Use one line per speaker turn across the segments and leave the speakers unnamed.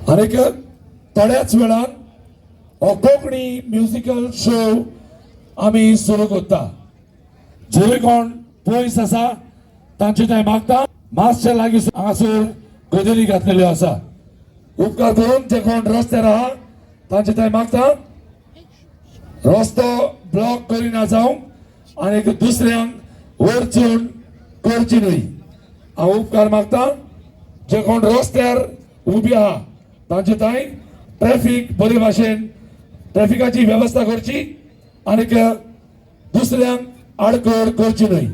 आणि थोड्याच वेळान हो कोंकणी म्युजिकल शो आम्ही सुरू करता. जे कोण पयस आसा तांचे थंय मागता मातशे लागीं हांगासर गदेली घातलेल्यो आसा. उपकार करून जे कोण रस्त्यार आहा तांचे थंय मागता रस्तो ब्लॉक करिना जावं आनी दुसऱ्यांक वरचून करची न्हय. हांव उपकार मागता जे कोण रस्त्यार उबी आहा तांचे थंय ट्रॅफिक बरे भाशेन ट्रॅफिकाची वेवस्था करची आनी दुसऱ्यांक आडखड करची न्हय.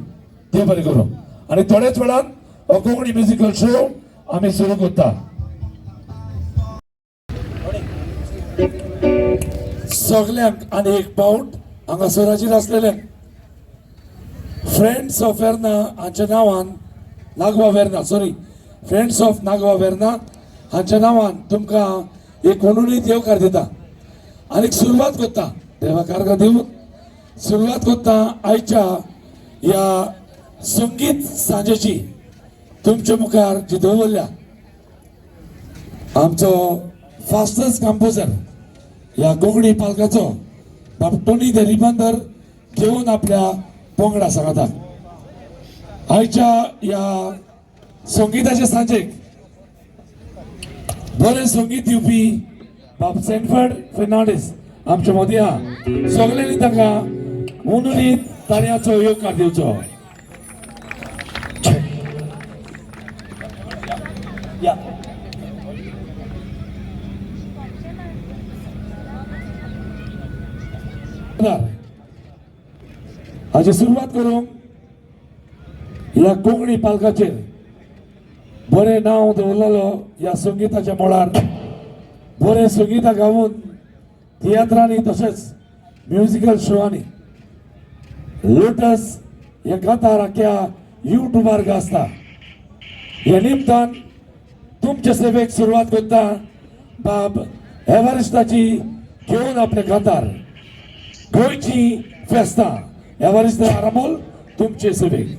ते बरें करूं. आनी थोड्याच वेळान हो कोंकणी म्युजिकल शो आमी सुरू करता. सगल्यांक आनी एक पावट हांगासराचेर आसलेल्यांक फ्रेंड्स ऑफ वेर्ना हांच्या नांवान फ्रेंड्स ऑफ नागवा वेर्ना हांच्या नांवान तुमकां एक कोणूय देवकार दिता आनी सुरवात करता. देवाकार दिवन सुरवात करता आयच्या ह्या संगीत सांजेची. तुमच्या मुखार जी दवरल्या आमचो फास्टस्ट कंपोजर ह्या कोंकणी पालकाचो बाब टोनी द रिबंदर घेवन आपल्या पंगडा सांगता. आयच्या ह्या संगीताच्या सांजेक बरें संगीत दिवपी बाब सेंफर्ड फेर्नांडीस आमचे मदीं आहा. सगल्यांनी ताका उनुलीत ताणयाचो येवकार दिवचो. हाची सुरवात करूंक ह्या कोंकणी पालकाचेर बरें नांव दवरलेलो ह्या संगीताच्या मळार बरें संगीता गावून तियात्रांनी तशेंच म्युजिकल शोआंनी लोटस हे कांतार आख्या युट्यूबार गाजता. ह्या निमतान तुमचे सेवेक सुरवात करता बाब एव्हरेस्टाची घेवन आपले कांतार गोंयची फेस्तां एव्हरेस्ट आरामोल तुमचे सेवेक.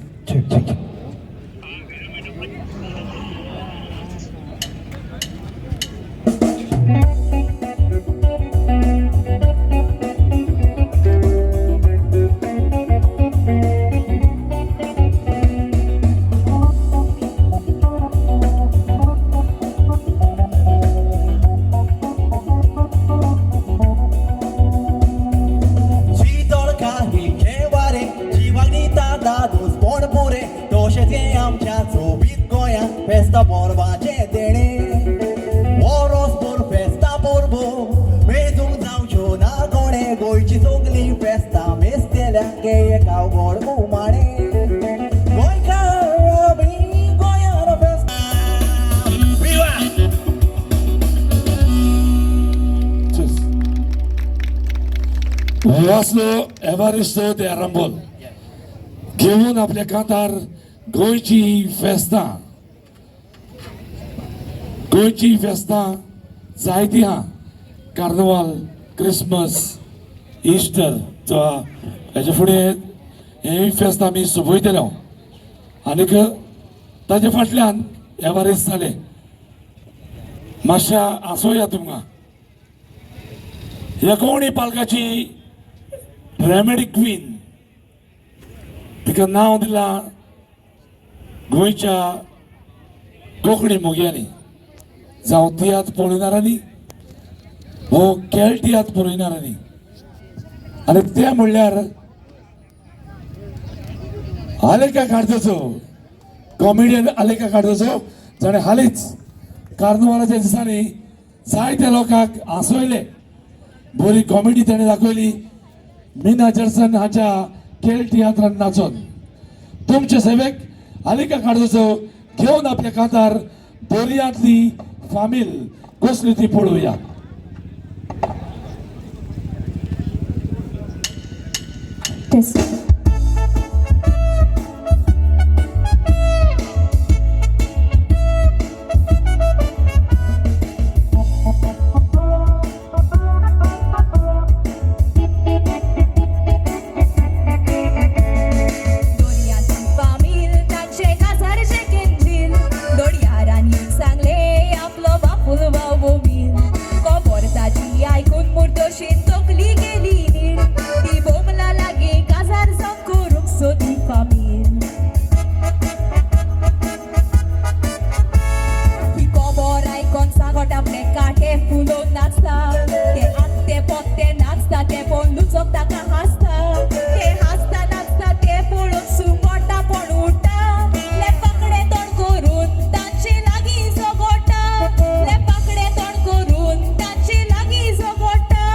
Festa porbace tene Oros por festa porbo Mezun zauncio na gone Goici sogli festa Mestelia che e cau gorbu mare Goica mi goiano festa Viva!
वासलो एव्हरेस्ट de आरांबोल घेऊन आपल्या कांतार गोंयची फेस्तां जायती हा. कार्निवाल क्रिसमस इस्टर हेजे फुडें हे फेस्त आमी सोंपयतले आनीक ताजे फाटल्यान एव्हरेस्ट जालें. मातशें आसोया तुमकां ह्या कोंकणी पालकाची ड्रॅमेटीक क्वीन तिका नांव दिलां गोंयच्या कोंकणी मोग्यांनी जावं तियात्र पळयणाऱ्यांनी वो खेळ तियात्र पळयणाऱ्यांनी आनी ते म्हणल्यार आलेका काडचो कॉमेडियन आलेका काडचो जाणें हालींच कार्निवालाच्या दिसांनी जायत्या लोकांक हांसयले. बरी कॉमेडी ताणें दाखयली मीना जर्सन हाच्या खेळ तियात्रांत नाचोन. तुमचे सेवेक आलेका काडचो घेवन आपल्या कांतार दर्यांतली फामील कसली ती पळोवया.
Doria, Rani, Sangle, Aplo, Bapulo, Babu. नाचता ते पळोवन लुचोक ताका हासता ते हासता नाचता ते पळोवन सुंगटा पण उठता ले पकडे तोंड करून तांचे लागीं जोगोटा ले पकडे तोंड करून तांचे लागीं जोगोटा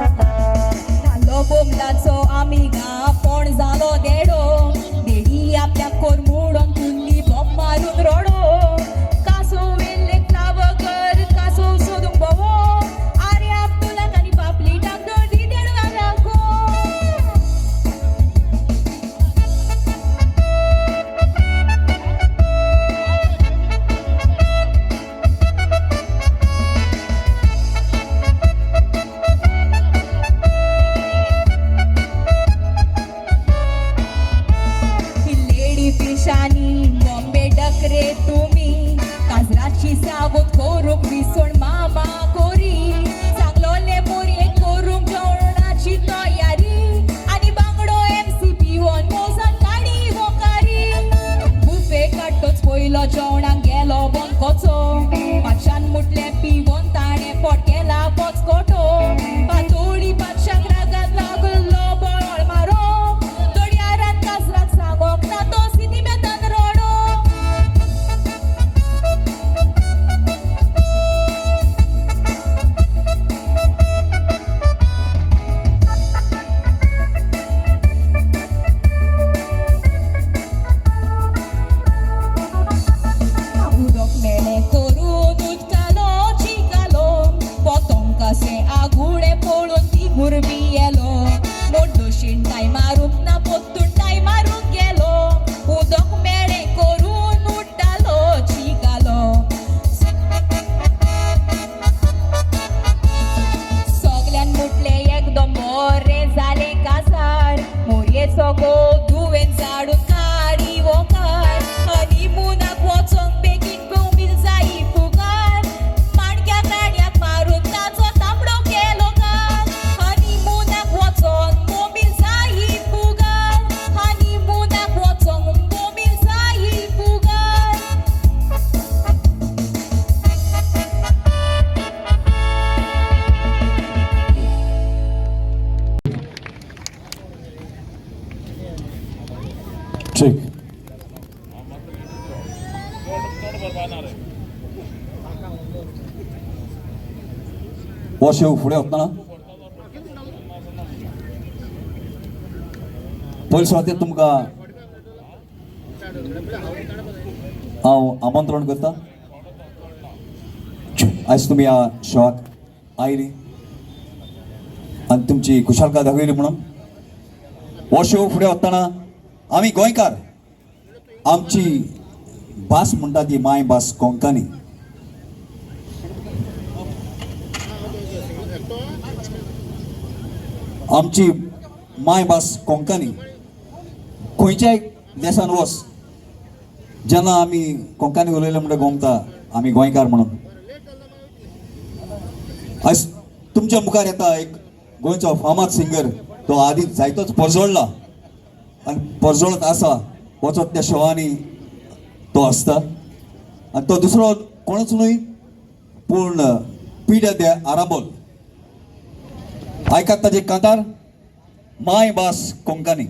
जालो बोमलाचो आमी गा पण जालो देडो देडी आपल्या कोर मोडून तुल्ली बॉम्ब मारून रडो कासो वेल्ले क्लाव कर कासो सोदूंक बोवो आरे अब्दुल्ला तांणी पापली टाकलो दी देड घालाको लेडी फिशानी बॉम्बे डकरे तुमी काजराची सावत करूंक विसोण मामा कोरी सांगलोले मोरये करूंक जेवणाची तयारी आनी बांगडो एमसी पिवोन मोजन गाडी वोकारी बुफे काडटोच पयलो जेवणाक गेलो बंकोचो पांचान मुटले पिवोन ताणें पोट केला पोचकोटो पातोळी पांचशांक रागात लागलो बळोळ मारो तोड्यारान काजराक सांगोक ना तो सिटी बेतान रडो उदक मेळ्ळें करून उदकालो चिकालो पोतोंका से आगुडे पळोवन ती गुरबी येलो मोड्डो शिंटाय मारूंक ना पोत्तुंटाय मारूंक गेलो उदक मेळ्ळें करून उडटालो चिकालो सगल्यान मुटले एकदम बरे जाले कासार मोरयेचो गो दुवेन झाडून काडी वोकार हनीमुनाक वचोंक बेगीन बोंबील जायी फुगार माणक्या काड्याक मारून ताचो तांबडो केलो गार हनीमुनाक वचोन बोंबील जायी फुगार हनीमुनाक वचोंक बोंबील जायी फुगार
ठीक
हो शेव फुडें वतना पयले सुवातेर तुमकां हांव आमंत्रण करता आयज तुमी ह्या शोवाक आयली आनी तुमची खुशालकाय दाखयली म्हणून हो शेव फुडें वतना आमी गोंयकार आमची भास म्हणटा ती माय भास कोंकणी आमची माय भास कोंकणी खंयच्याय देशान वच जेन्ना आमी कोंकणी उलयले म्हणटा गोमता आमी गोंयकार म्हणून आयज तुमच्या मुखार येता एक गोंयचो फामाद सिंगर तो आदी जायतोच परजोळ्ळा आनी परजोळत आसा वचत त्या शोवांनी तो आसता आनी तो दुसरो कोणूच न्हय पूण पिड्या दे आराबोल आयकात ताजे कांतार माय भास कोंकणी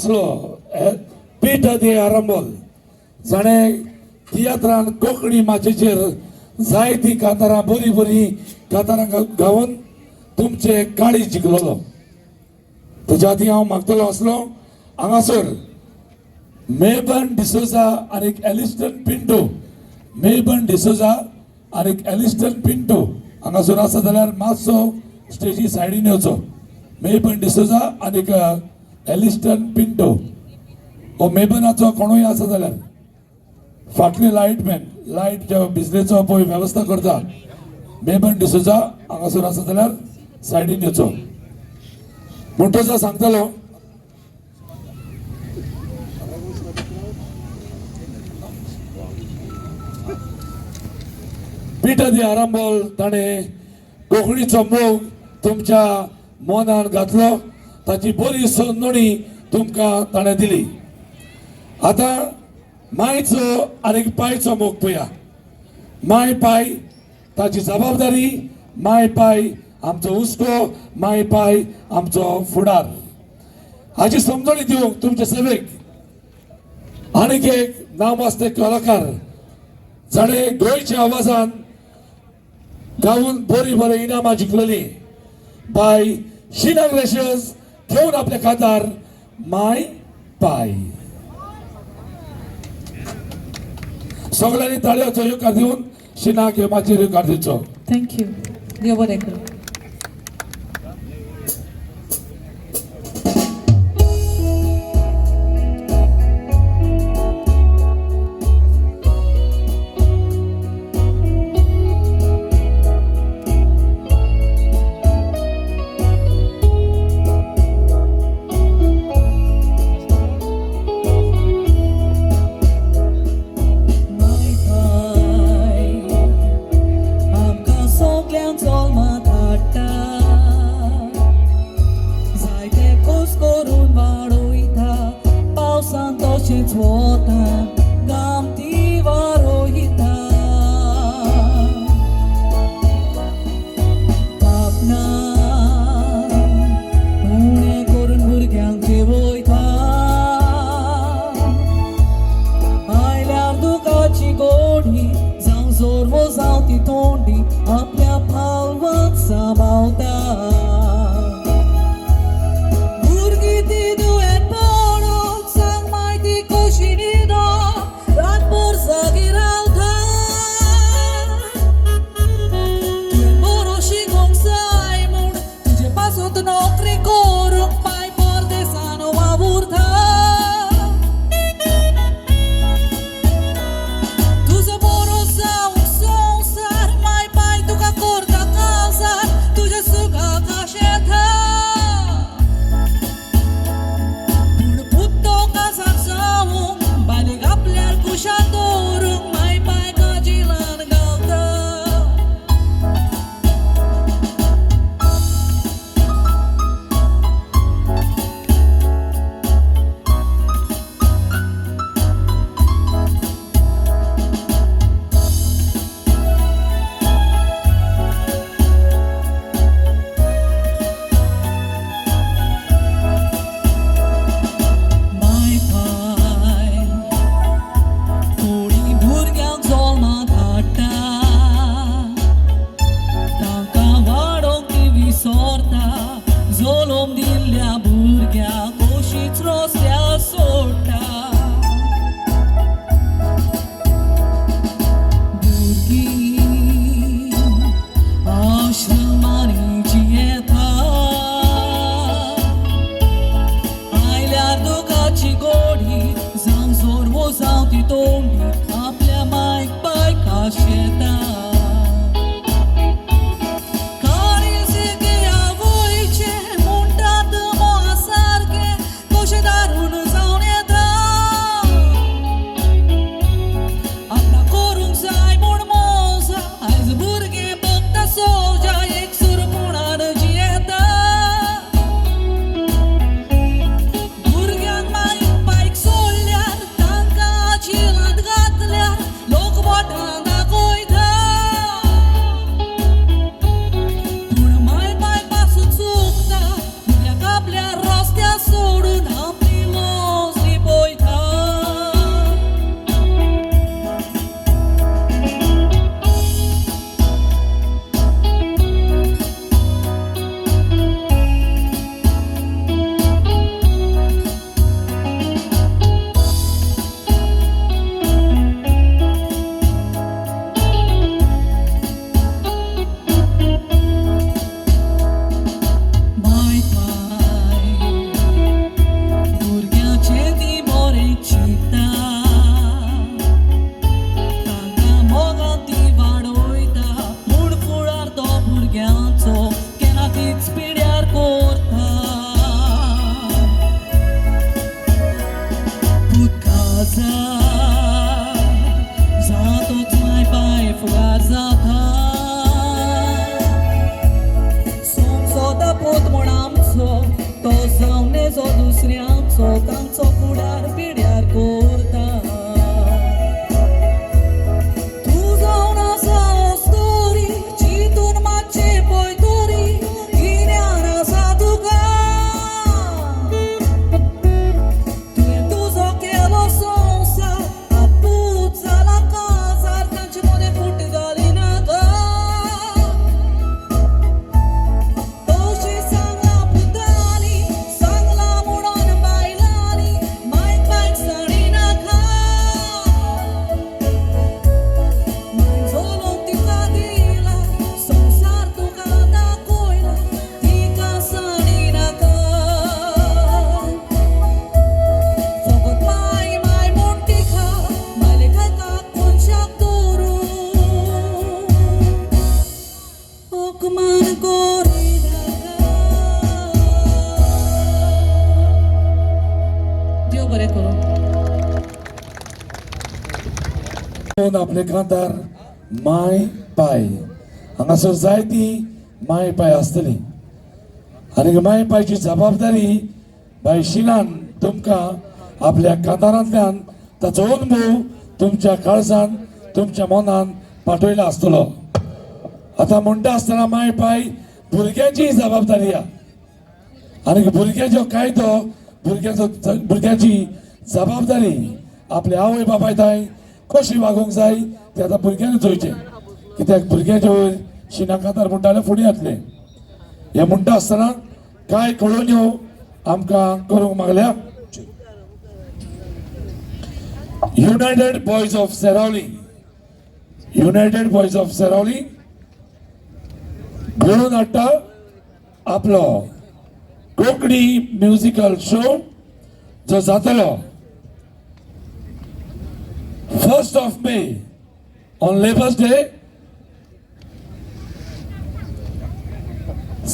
असलो पीठ दे आरंबोल जाणें तियात्रान कोंकणी माचयेचेर जायतीं कांतारां बरीं बरीं कांतारां गावन तुमचे काळी जिखलोलो तेज्या खातीर हांव मागतलो आसलो हांगासर मेबन डिसोजा आनी एलिस्टन पिंटो मेबन डिसोजा आनी एलिस्टन पिंटो हांगासर आसा जाल्यार मातसो स्टेजी सायडीन येवचो मेबन डिसोजा आनी एलिस्टन पिंटो हो मेबनाचो कोणूय आसा जाल्यार फाटली लायटच्या बिजलेचो पळय वेवस्था करता मेबन डिसोजा हांगासर आसा जाल्यार सायडीन येवचो म्हणटच सांगतलो पिठा दी आरंबोल ताणें कोंकणीचो मोग तुमच्या मनान घातलो ताची बरी सोडणी तुमकां ताणें दिली आतां मायचो आनी पायचो मोग पळया माय पाय ताची जबाबदारी माय पाय आमचो हुस्को माय पाय आमचो फुडार हाची समजणी दिवंक तुमचे सेवेक आनीक एक नामवास्ते कलाकार जाणें गोंयच्या आवाजान गावून बरी इनामां जिखलेली बाय शिना ग्रेशियस घेवन आपल्या खातार माय पाय सगळ्यांनी ताळयोचो येवकार दिवन शिनाक माचयेर येवकार दिवचो
थँक यू देव बरें करूं
Chilat
सुकुमार कोरी देव बरें करूं.
आपले कांतार माय पाय हांगासर जायती माय पाय आसतली आनी माय पायची जबाबदारी बाय शिलान तुमकां आपल्या कांतारांतल्यान ताचो अनुभव तुमच्या काळजान तुमच्या मनान पाठयला आसतलो. आतां म्हणटा आसतना माय पाय भुरग्याची जबाबदारी आहा आनी भुरग्याचो कायदो भुरग्याची जबाबदारी आपल्या आवय बापाय थंय कशी वागोवंक जाय ते आतां भुरग्यांनी चोयचें. कित्याक भुरग्याच्या वयर शिना कांतार म्हणटा जाल्यार फुडें येतले. हे म्हणटा आसतना कांय कळोवण्यो आमकां करूंक मागल्या. युनायटेड बॉयज ऑफ सेरावली घडोवन हाडटा आपलो कोंकणी म्युजिकल शो जो जातलो 1st of May on Labour's Day.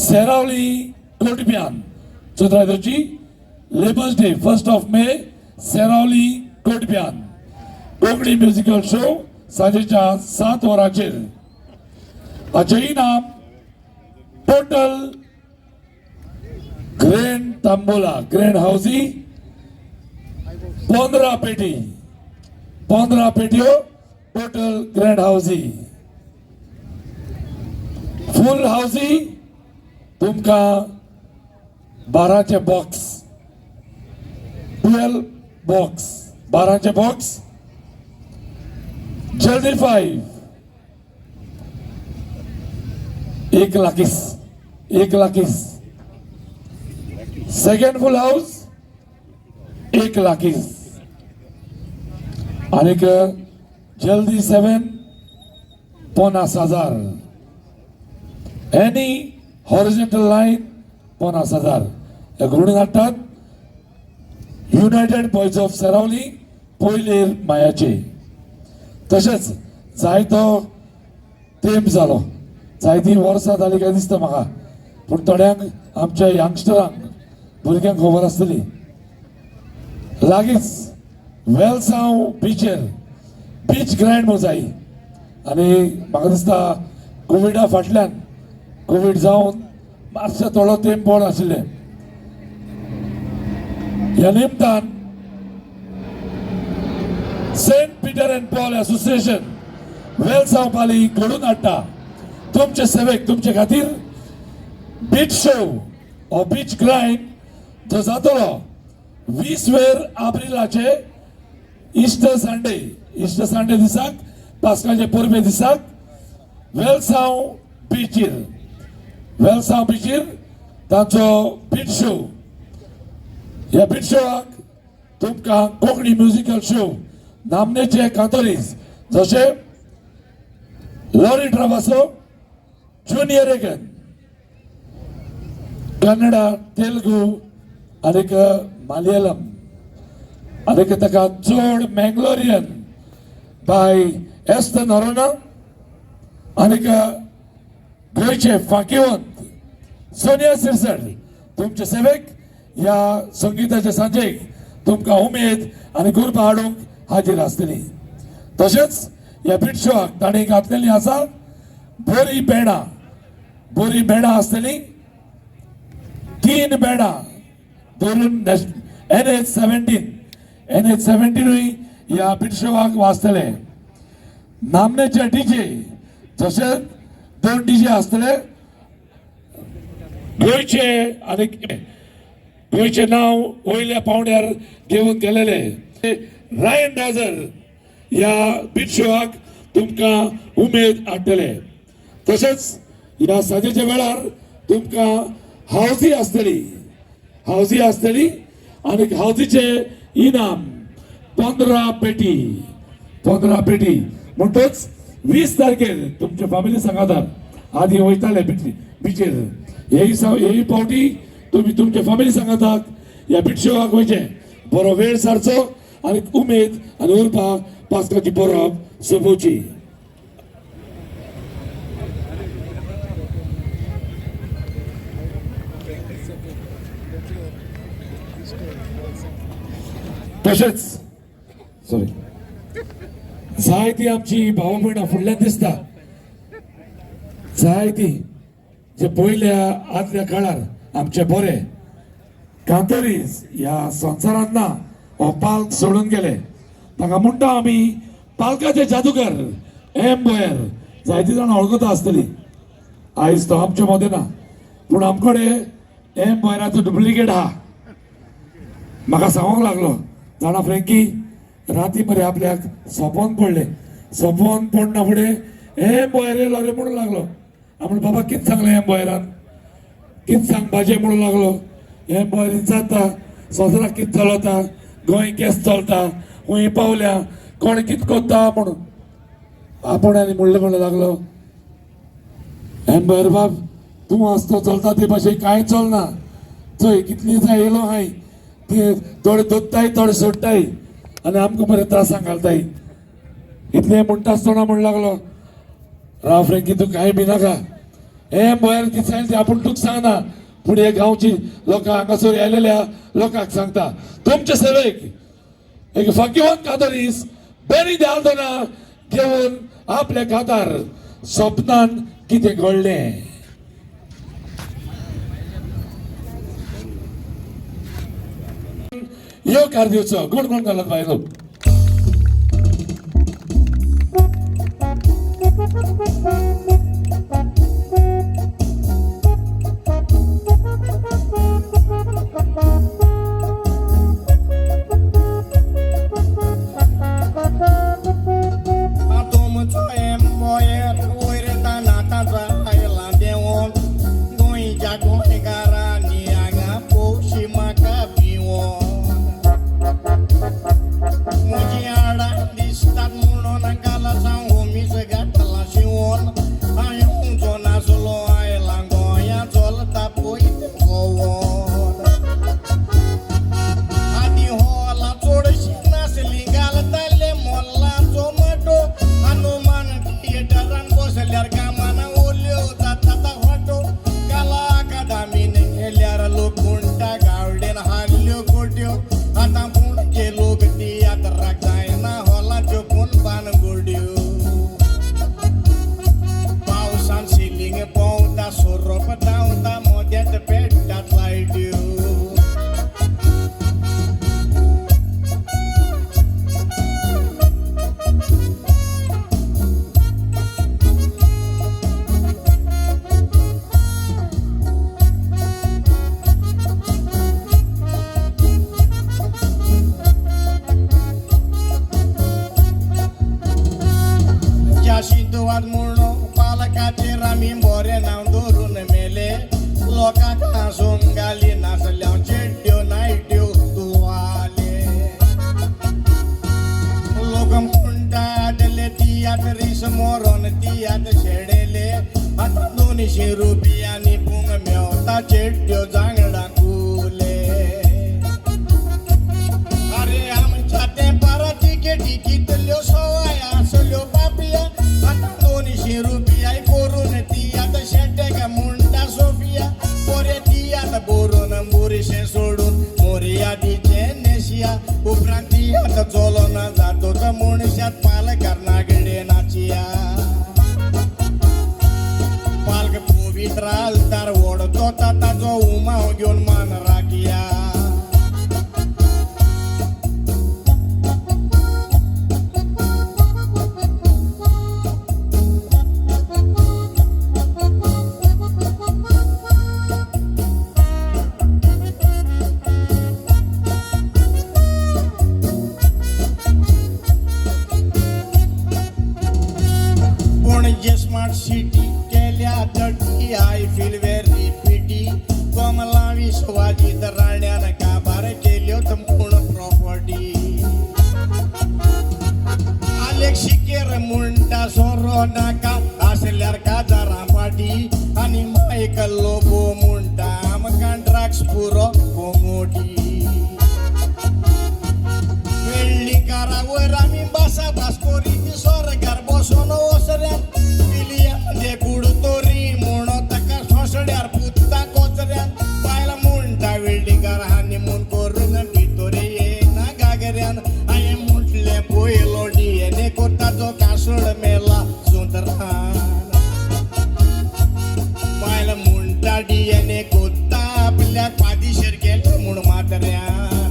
Seraulim कोटब्यान चोद्रायदोची labour's day 1st of May Seraulim कोटब्यान कोंकणी म्युजिकल शो सांजेच्या 7 वरांचेर. हाचे इनाम total grand tambola grand housie 15 पेटयो total grand housie. Full housie तुमकां 12चे बॉक्स 12 बॉक्स 12चे बॉक्स. जल्दी 5 1 लाखीस. सेकंड फुल हाऊस 1 लाखीस. आणि जल्दी 7 50,000. Any horizontal line 50,000. हे घडोवन हाडटात युनायटेड बॉयज ऑफ सेरावली पयलेर मायाचे. तशेंच जायतो तेंप जालो जायतीं वर्सां जालीं काय दिसता म्हाका. पूण थोड्यांक आमच्या यंगस्टरांक भुरग्यांक खबर आसतली. लागींच वेलसांव बीचेर बीच ग्रँड मोजाई आनी म्हाका दिसता कोविडा फाटल्यान कोविड जावन मातशें थोडो तेंप पड आशिल्लें. ह्या निमतान saint Peter and Paul association Velsao Pali घडोवन हाडटा तुमचे सेवेक तुमचे खातीर बीच शो हो बीच ग्राइंड जो जातलो 20 एप्रिलाचे इस्टर संडे दिसाक पास्काचे परबे दिसाक वेलसांव बीचीर तांचो बीच शो. ह्या बीच शोवाक तुमकां कोंकणी म्युजिकल शो नामनेचे कांतोरीज जशे लॉरी ट्रावासो जूनियर एगन कन्नडा तेलुगू आनी मलयालम आनी ताका चड मँगलोरियन बाय एस्थ नोरोना आनी गोंयचे फांकीवंत सोनिया सिरसट तुमचे सेवेक ह्या संगीताच्या सांजेक तुमकां उमेद आनी गुरबा हाडूंक हाजीर आसतली. तशेंच ह्या बीट शोक ताणें घातलेली आसा बरी बेडां आसतली. 3 बेडां धरून NH17 ह्या बीट शोवाक वाजतले. नामनेचे डीजे तशेंच 2 डीजे आसतले. गोंयचे नांव वयल्या पावंड्यार घेवन गेलेले रायन डाजर ह्या बीट शोवाक तुमकां उमेद हाडटले. तशेंच ह्या सांजेच्या वेळार तुमकां हाऊसी आसतली आनी हाऊसीचे इनाम 15 पेटी म्हणटच 20 तारखेर तुमचे फॅमिली सांगातात आदी वयताले बिचेर. हे पावटी तुम्ही तुमच्या फॅमिली सांगातात ह्या बीट शोवाक वयचे. बरो वेळ सारचो आनी उमेद आनी उरपाक पास्काची परब सोंपोवची. तशेंच सॉरी जायती आमची भावा भयणां फुडल्यान दिसता जायती जे पयल्या आदल्या काळार आमचे बरे कांतरीज ह्या संवसारांत ना हो पाल्क सोडून गेले ताका म्हणटा आमी पालकाचे जादूगर एम बोयर जायती जाणां वळखता आसतली आयज तो आमचे मदें ना पूण आमकडे एम बोयराचो डुप्लिकेट आहा म्हाका सांगूंक लागलो जाणा फ्रँकी राती मरे आपल्याक सोपोन पडले सोपोन पडना फुडें एम बोयर येयलो रे म्हणून लागलो आमी बाबा कितें सांगलें एम बोयरान कितें सांगपाचें म्हणून लागलो एम बोयर विचारता संवसाराक कितें चलता गोंय केस चलता खूंय पावल्या कोण कितें कोत्ता म्हणून आपुणांनी म्हणलें लागलो एम बोयर बाब तूं आसतो चलता ते भाशेन कांय चलना थंय कितली जाय येयलो हाय ते थोडे दोत्ताय थोडे सोडटाय आनी आमकां बरें त्रासांक घालताय इतलें म्हणटा आसतना म्हण लागलो राव फ्रँकी तूं कांय बी नाका हें बोयर कितें सांगलें तें आपूण तुका सांगना पूण हे गांवची लोकां हांगासर आयलेल्या लोकांक सांगता तुमचे सेवेक एक फाकीवन कातरीस बरी द्यालतना घेवन आपल्या कातार स्वप्नान कितें घडलें यो कारदिवचो कोण कोण घालत बायलो
कोत्ता डीएनए कोत्ता आपल्या पाठीशीर गेलं म्हूण म्हाताऱ्यान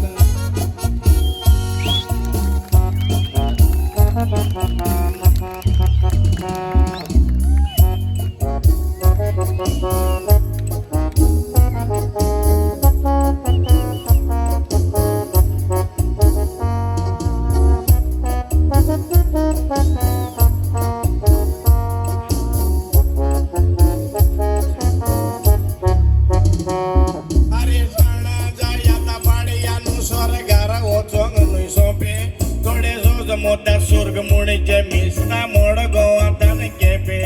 मोटा स्वर्ग मुडीचे मिस्ता मोड गोवातान केपे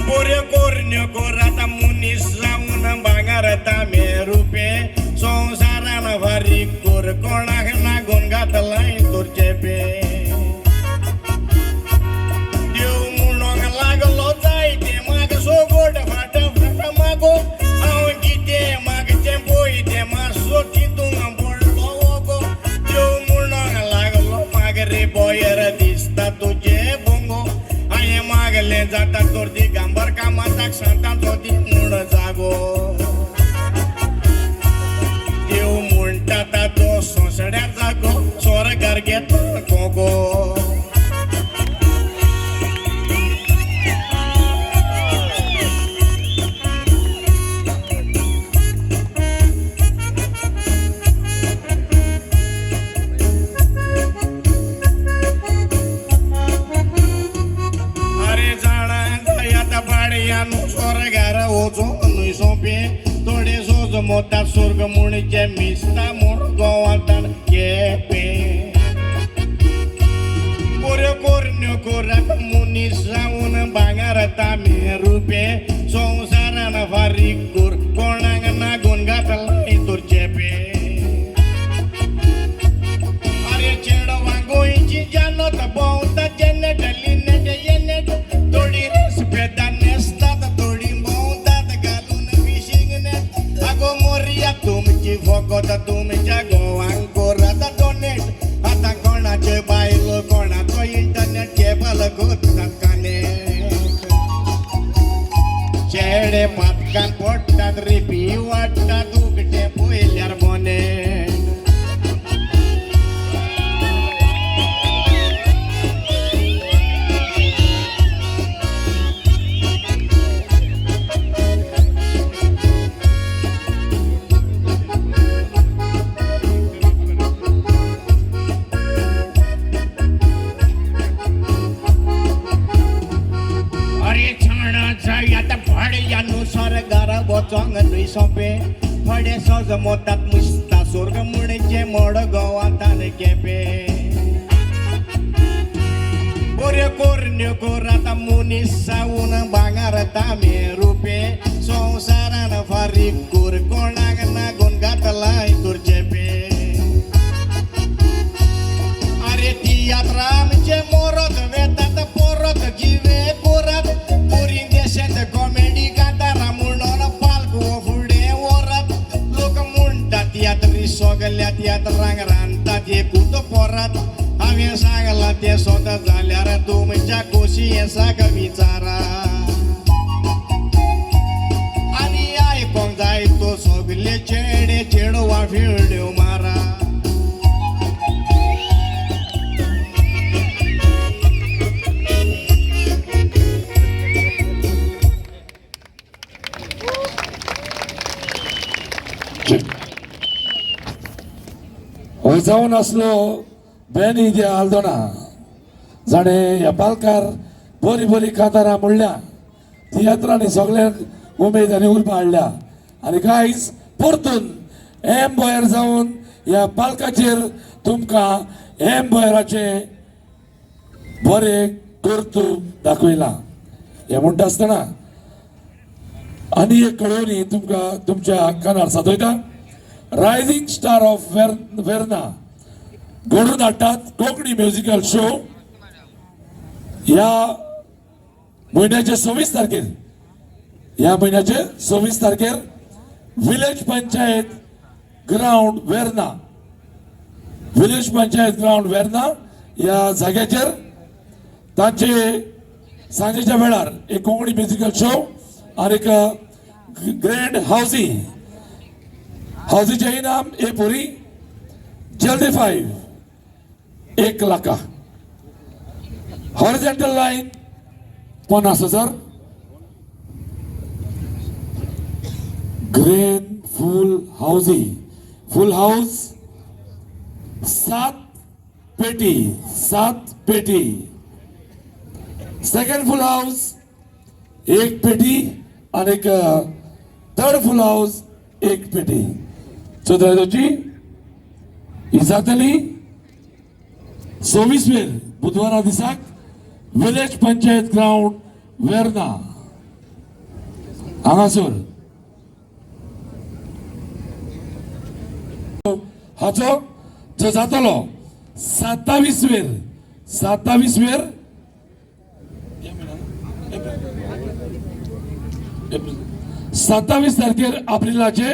बोऱ्यो कोरण्यो कोराता मुनीस जाऊन भांगारता मे रुपे संसारान भारी कोर कोणाक लागून घातलाय तुरचे पे देव म्हणून लागलो जायते माग सोगोड फाट फाट मागो हांव किते मागचे बोयते मासो चितूंग बोडलो ओगो रे बॉयर दिसता तुझे बोंगो आये मागले जाता तोर दिगंबर कामाताक सांता तो दी म्हूण जागो देव म्हणटा तो सोंसड्या जागो स्वर्गार घेता कोगो स्वर्गार वचून न्हय सोंपे थोडे सोज मोता स्वर्ग मुणीचे मिस्ता म्हूण गोवातान केपे बऱ्यो कोरण्यो कोरात मुनीस जावन भांगार तामे रुपे संसारान फारीक कोर कोणाक नागून घातलाय तुरचे पे अरे चेडवा गोंयची जानत भोंवता जेनेट लिनेट येनेट थोडी रेस्पेदान तुमची फकत तुमच्या गोवांक कोराता डोनेट आता कोणाचे बायल कोणाचो इंटरनेट केबल कोत्तात कनेक्ट चेडे पातकान पडटात रिपी वाडटात उगटे पयल्यार बोनेट वचोंग न्हय सोंपे थोडे सोज मोतात मुस्ता स्वर्ग मुणीचे मोड गोवातान केपे बऱ्यो कोरण्यो कोराता मुनीस जावन भांगार तामे रुपे संसारान फारीक कोर कोणाक नागून घातलाय तुरचे पे अरे तियात्रा आमचे मोरत वेतात पोरत जिवे पोरात पुरी देशात कॉमेडी कातारा म्हणून सगल्या तियात्रांक रांदतात एकूच पोरात हांवें सांगलां तें स्वता जाल्यार तुमच्या खोशयेसाक विचारा आनी आयकोंक जाय तो सगले चेडे चेडवा फिरड्यो मारा
जावन असलो बेनी दे आल्दोना जाणे ह्या पालकार बरी बरी कातारां म्हणल्या तियात्रांनी सगळ्यांक उमेद आनी उर्बा हाडल्या आनी गायज परतून एम बॉयर जावन ह्या पालकाचेर तुमकां एम बॉयराचे बरें कर्तूब दाखयलां हें म्हणटा आसतना आनी एक कळवणी तुमकां तुमच्या कानार सादयता रायझिंग स्टार ऑफ वेर्ना घडून हाडटात कोंकणी म्युजिकल शो ह्या म्हयन्याचे 26 तारखेर ह्या म्हयन्याचे 26 तारखेर village panchayat ground Verna village panchayat ground Verna ह्या जाग्याचेर तांचे सांजेच्या वेळार एक कोंकणी म्युजिकल शो आणि एक ग्रँड हाऊसी हाऊसीचे इनाम ए पुरी जल्दी 5 1 लाख हॉरिझॉन्टल लाईन 50,000 ग्रँड फुल हाऊस 7 पेटी सेकंड फुल हाऊस 1 पेटी आणि एक थर्ड फुल हाऊस 1 पेटी चौधरी ही जातली 26 बुधवारा दिसाक विलेज पंचायत ग्राउंड वेर्ना हांगासर हाचो जो जातलो 27 तारखेर एप्रिलाचे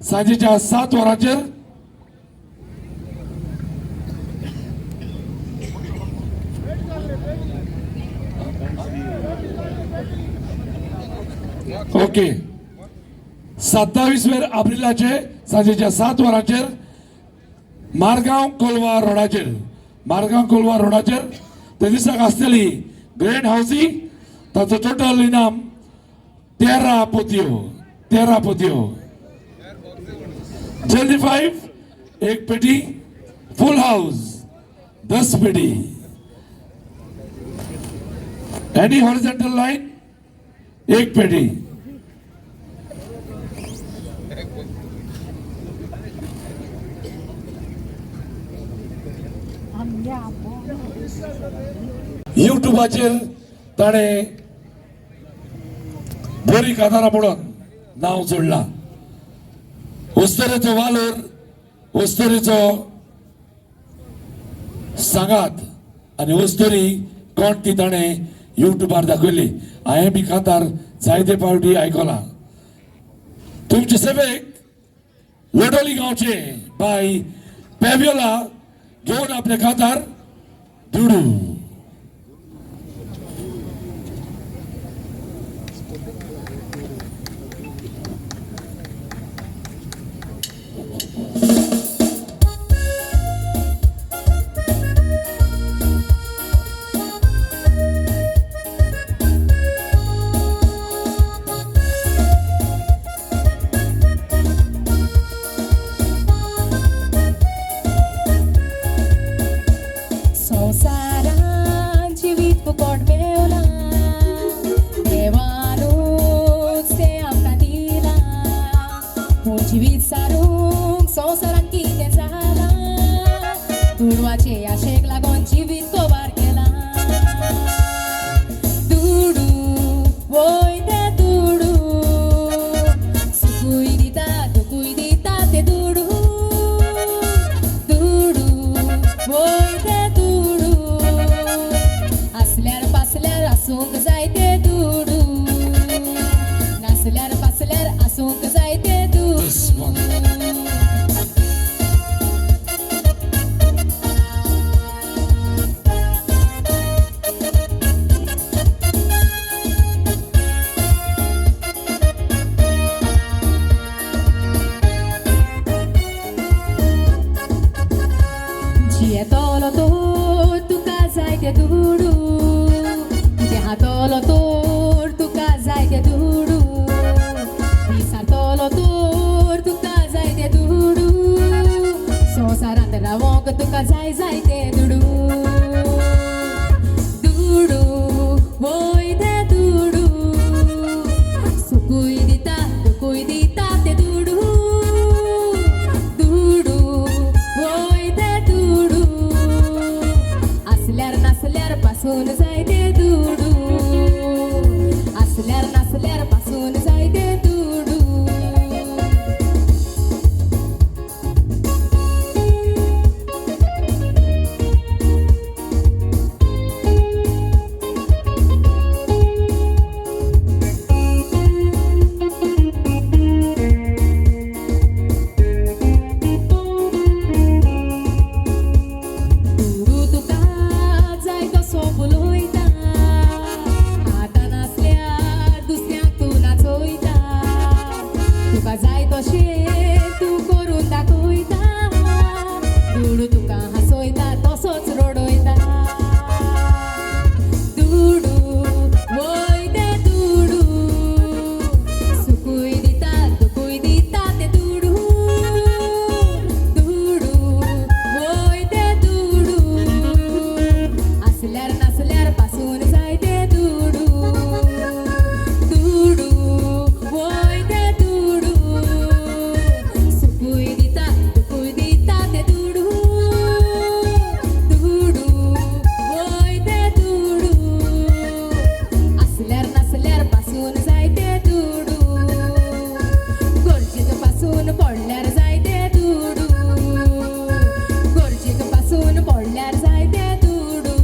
सांजेच्या 7 वरांचेर ओके 27 एप्रिलाचे सांजेच्या 7 वरांचेर मारगांव कोलवा रोडाचेर ते दिसाक आसतली ग्रँड हाऊसी ताचो टोटल इनाम 13 पोतयो जल्दी 5 1 पेटी फुल हाऊस 10 पेटी एनी हॉरिझॉन्टल लाइन 1 पेटी युट्यूबाचेर ताणें बरी कातारां म्हणून नांव जोडलां उस्तरेचो वालोर उस्तरेचो सांगात आनी उस्तरी कोण ती ताणें युट्यूबार दाखयली हांवें बी कातार जायते फावटी आयकलां तुमचे सेवेक लोडोली गांवचे बाय पेव्योला घेवन आपले कातार दुडू
कशें तूं करून दाखयता दुडू तुका हांसयता तसोच रडयता दुडू वयते दुडू सुकूय दिता दुकूय दिता ते दुडू दुडू वयते दुडू आसल्यार नासल्यार पासून जाय ते दुडू दुडू वयते दुडू सुकूय दिता दुकूय दिता ते दुडू दुडू वयते दुडू आसल्यार नासल्यार पासून जाय ते दुडू गरजेक पासून पडल्यार जाय ते दुडू गरजेक पासून पडल्यार जाय ते दुडू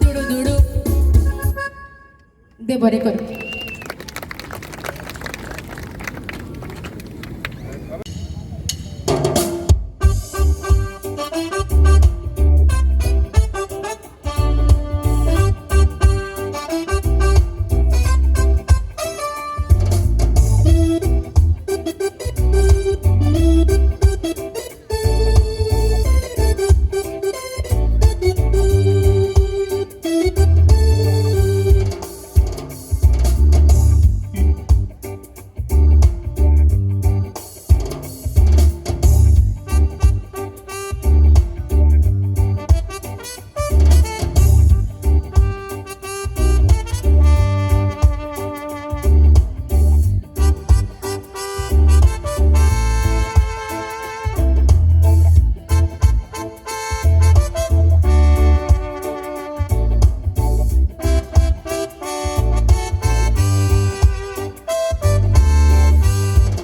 दुडू दुडू दे बरें कर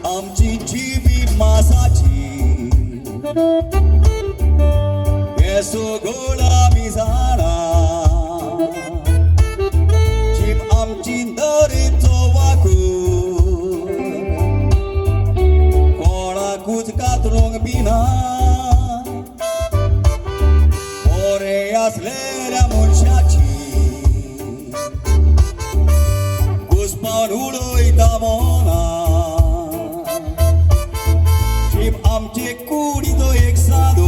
आमची जीवी मासाची हे सगळं आमी जाणा जीव आमची दरेचो वाकूर कोणाकूच कातरूंक बिना बरें आसलेल्या मनशाची घुस्पावन उडयता मोना आमचे कुडीचो एक सादो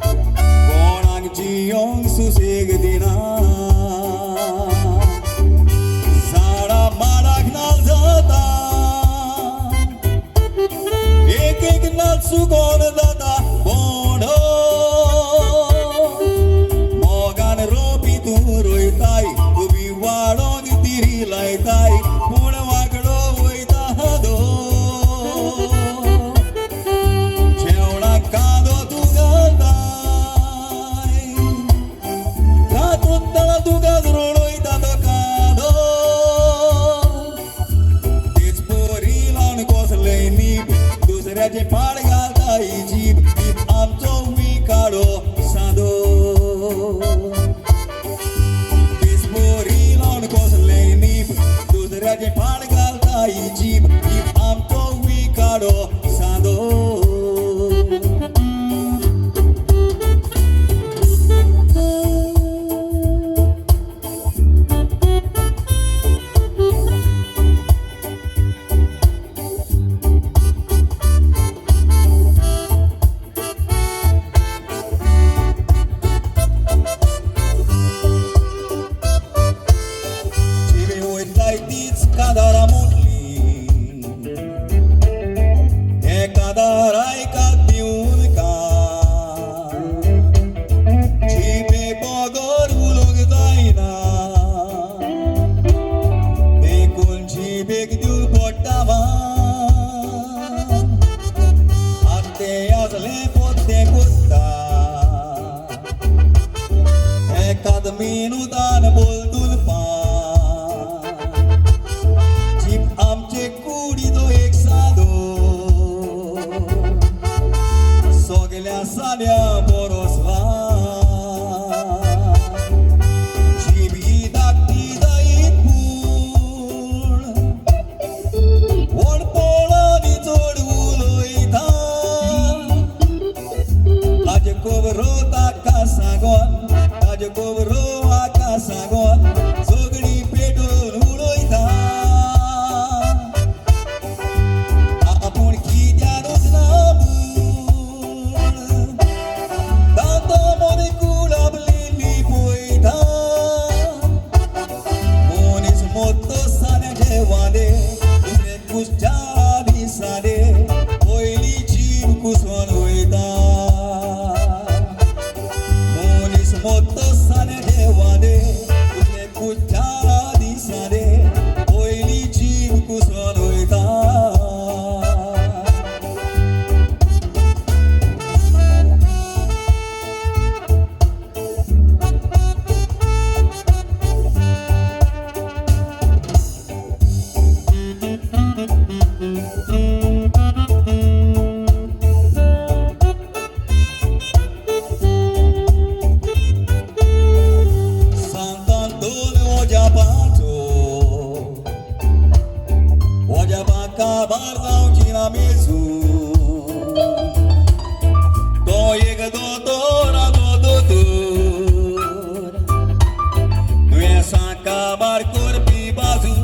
कोणाक जियोंक सुसेग दिना झाडां माडाक नाल जाता एक एक नाल सुकोन जाता बोंडो मोगान रोपी तूं रोयताय उबी वाडोंक तिरी लायताय पूण वागडो वयता हादो जेवणाक कांदो तूं घालताय तातूंत तळा तुकाच रोडयता तो कांदो तेच पोरी लावन कोसलें नीप दुसऱ्याचे पाड घालता ही जीप जीप आमचो विकाडो सादो तेच पोरी लावन कोसलें नीप दुसऱ्याचे पाड काबार जावची ना मेजून तो एक दोतोर दुयेंसां काबार करपी बाजू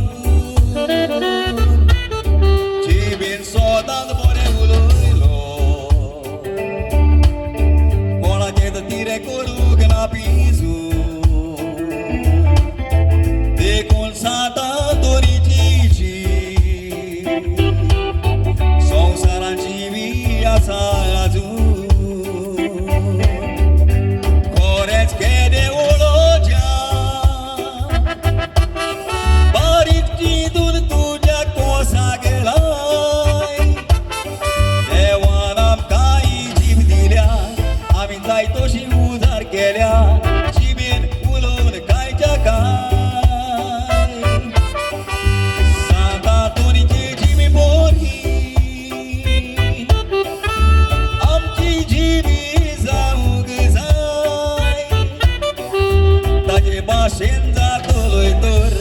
जिबेन सोदांत बरें उलयलो कोणाचेर तिरे करूंक ना पिजू देखून साता तोरीची संवसाराची वी आसा आजून खरेंच केदें ओळोच्या बारीक चिंतून तुज्या कोसा गेलाय देवान आमकां ही जीब दिल्या आमी जाय तशी उजार केल्या जिबेन उलोवन कांयच्या काय साता तोरीची जिबी बोरी आमची जिबी जावंक जाय ताजे भाशेन जातलोय तर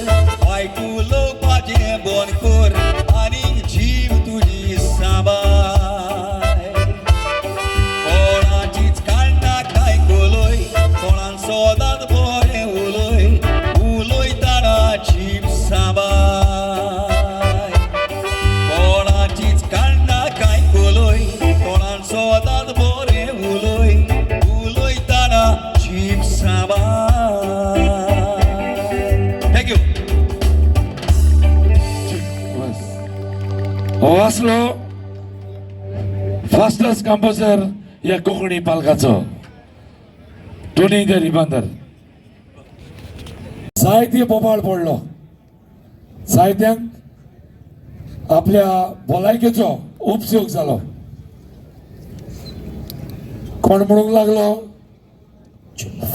वायट उलोवपाचें बंद कर आनी जीब तुजी सांबाळ कोणाचीच काडना काय कोलोय कोणान सोदांत बरें उलय उलयतना जीब सांबाळ कोणाचीच काडना काय कोलोय कोणान सोदांत बरें उलय उलयतना जीब सांबाळ थँक्यू
बस हो आसलो फास्टस्ट कंपोजर या कोंकणी पालकाचो टोनी द रिबंदर साहित्य बोबाळ पडलो साहित्यांक आपल्या भलायकेचो उपयोग जालो कोण म्हणूंक लागलो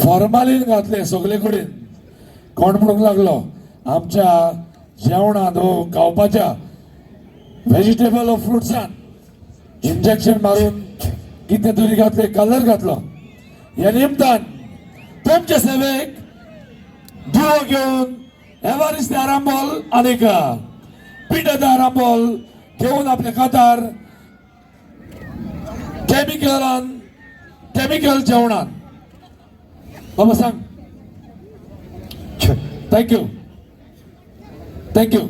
फॉर्मालीन घातले सगळे कडेन कोण म्हणूंक लागलो आमच्या जेवणांत हो खावपाच्या व्हेजिटेबल ऑफ फ्रुट्सान इंजेक्शन मारून कितें तरी घातले कलर घातलो ह्या निमतान तुमचे सेवेक दुओ घेवन एवारिस्त आरांबोल आनीक पिठद आरांबोल घेवन आपल्या कातार केमिकल जेवणान बाबा सांग थँक्यू थँक्यू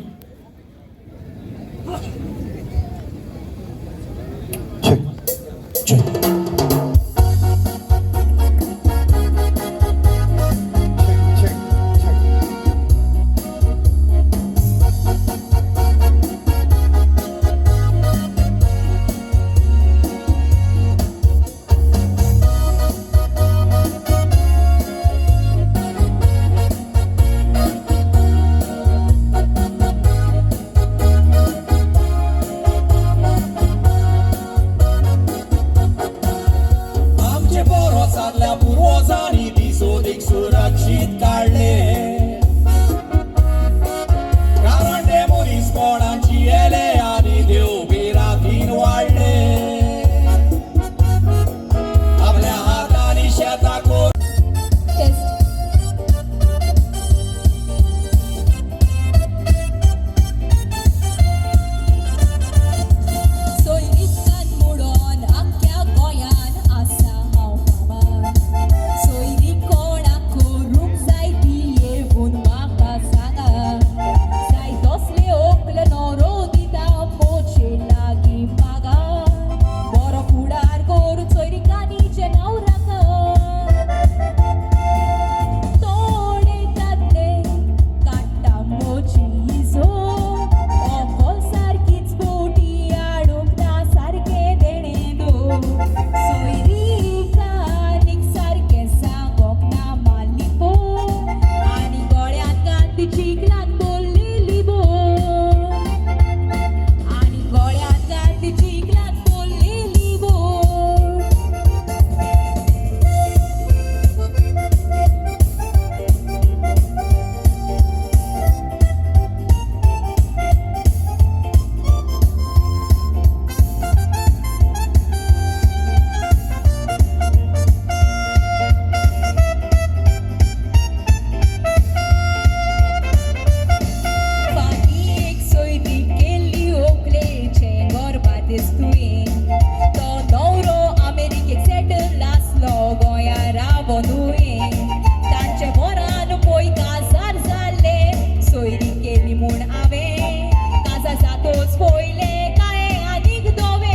पयलीं म्हूण हांवें काजा जातोच पयले काय आनीक दोवे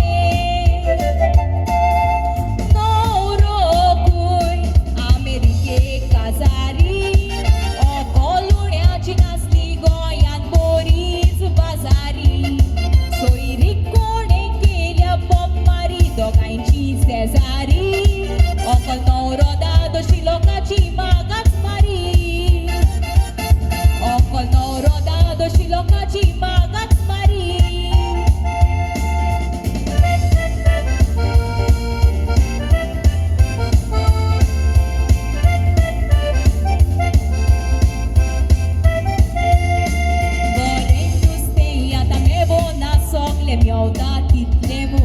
नवरोकूय अमेरिकेक काजारी कोलुण्याची नासली गोंयांत बोरीच बाजारी सोयरीक कोणे केल्या बोम्मारी दोगांयची शेजारी अकल नवरो दादोशी लोकांची मागाच मारी अकल नवरो दादोशी लोकांची मागाच मारी बरें नुस्तें आतां मेवो ना सोगलें मेवता तितलें मो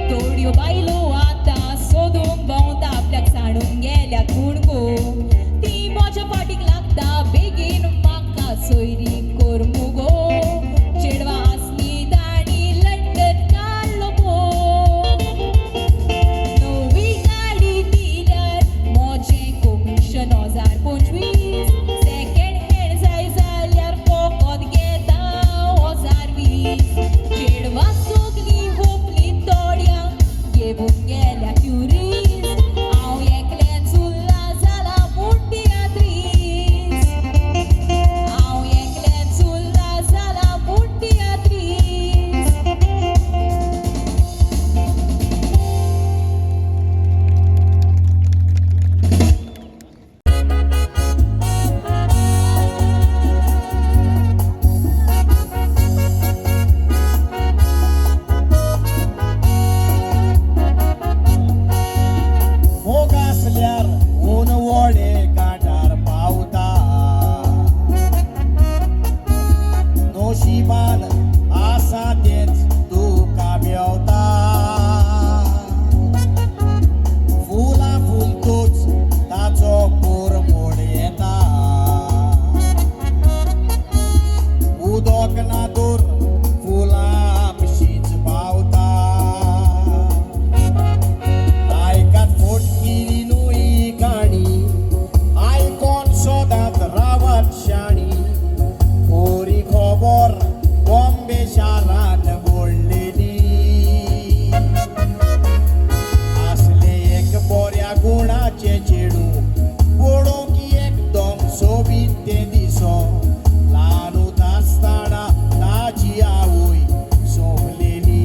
तोड्यो बायलो आतां सोदूंक भोंवता आपल्याक सांडून गेल्यात म्हूण गो ती म्हज्या फाटीक लागता बेगीन म्हाका सोयरी कोर मुगो चेडवा आसली ताणी लंडन काडलो पो नवी गाडी दिल्यार म्हजें कमिशन 1025 सेकंड हँड जाय जाल्यार फकत घेता 1020 चेडवा सगलीं होपली तोड्यांक घेवून गेल्या ट्युरिस्ट हांव एकल्यान चुल्ला जाला म्हूण तियात्रीस हांव एकल्यान चुल्ला जाला म्हूण तियात्रीस
मोग असल्यार ऊन वडे कांठार पावता नोशिबान आसा तेच तुका मेवता फुलां फूल तूच ताचो कोर मोड येता उदक ना दूर फुलां आपशींच पावता आयकात मोटकी नुई गाणी आयकोन सोदात रावत शाणी कोरी खबर बॉम्बे शारान बोडलेली असले एक बऱ्या गुणाचे चेडू पळोवंक एकदम सोबीत ते दिसो ल्हानूच आसतना ताची आवय सोमलेली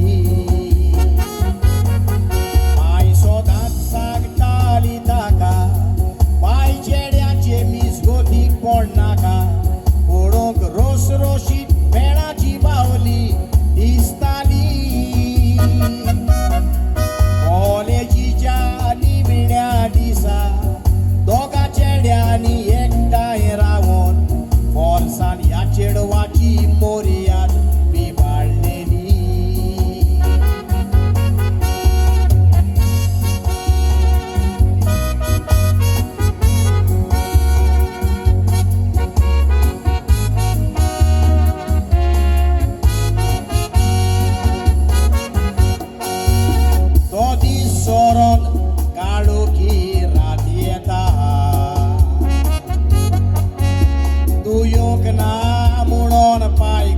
आई सोदात सांगताली ताका बाय चेड्याचे मिसगोतीक पडनाका पळोवंक रोस रोशीत भेणाची बावली दिसताली कॉलेजीच्या निमण्या दिसा दोगा चेड्यांनी एकठांय रावून फोर्सान ह्या चेडवाची मोरयाद बिबाडलेली तो दीस सोरोन काळोखी रात येता दुयोक ना म्हणून पांय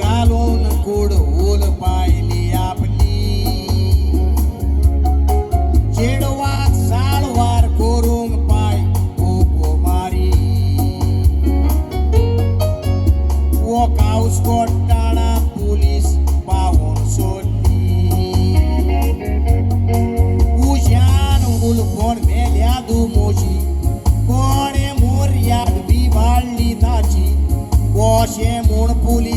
घालून कुडवूल पाहिली आपली चेडवाक साळवार करूंक पाय कोको मारी वो काऊस कोट्टाणा पुलीस पावून सोडली उज्यान उलफोन मेल्या दुमोशी कोणे मोर्याक बिबाडली ताची कोशे म्हूण पुलीस